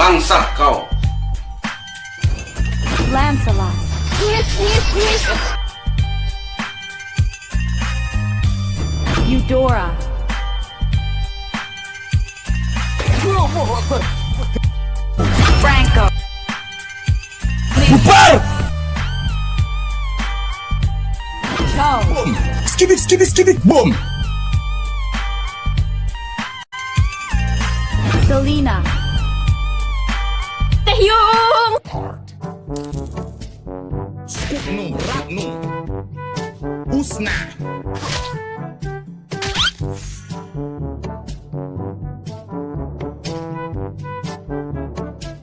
Bangsat kau. Lancelot. Eudora. Franco. Bubar! Joe. Boom! Skip it, boom! Selena. Taehyung. Heart. Skupnu, raknu. Usna.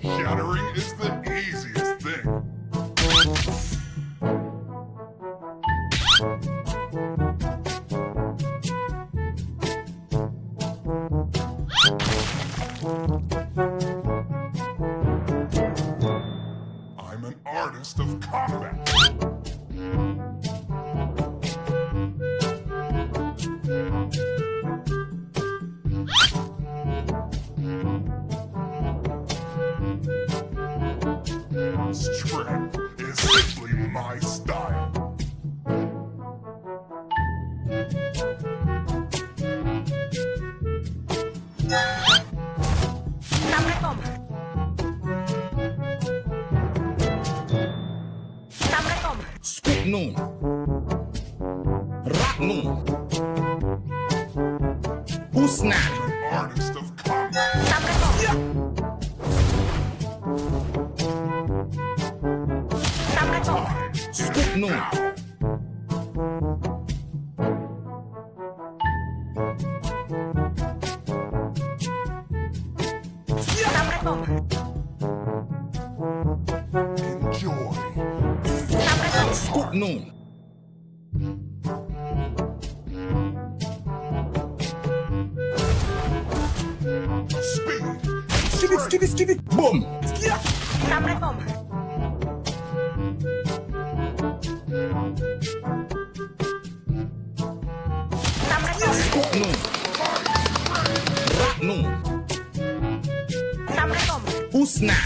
Shattering is the easiest thing. I'm an artist of combat. Strength is simply my style. Skupnu. Raknu. Usna. Artist of combat. Skupnu. Enjoy. Skupnu. Speed. Skip it, boom! Skupnu. Raknu. Usna.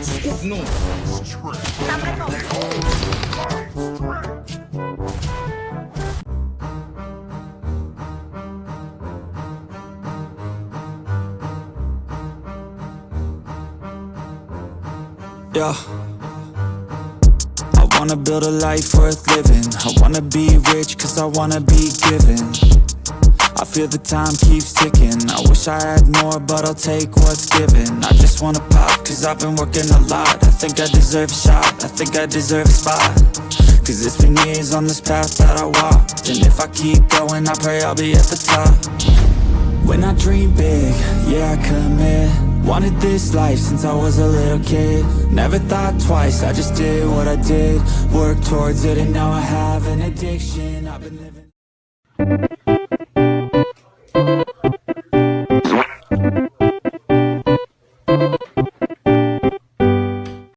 Skupnu. Yeah. I wanna build a life worth living. I wanna be rich cause I wanna be given. I feel the time keeps ticking. I wish I had more but I'll take what's given. I just wanna pop cause I've been working a lot. I think I deserve a shot, I think I deserve a spot. Cause it's been years on this path that I walked. And if I keep going I pray I'll be at the top. When I dream big, yeah I commit. Wanted this life since I was a little kid. Never thought twice, I just did what I did. Worked towards it and now I have an addiction. I've been living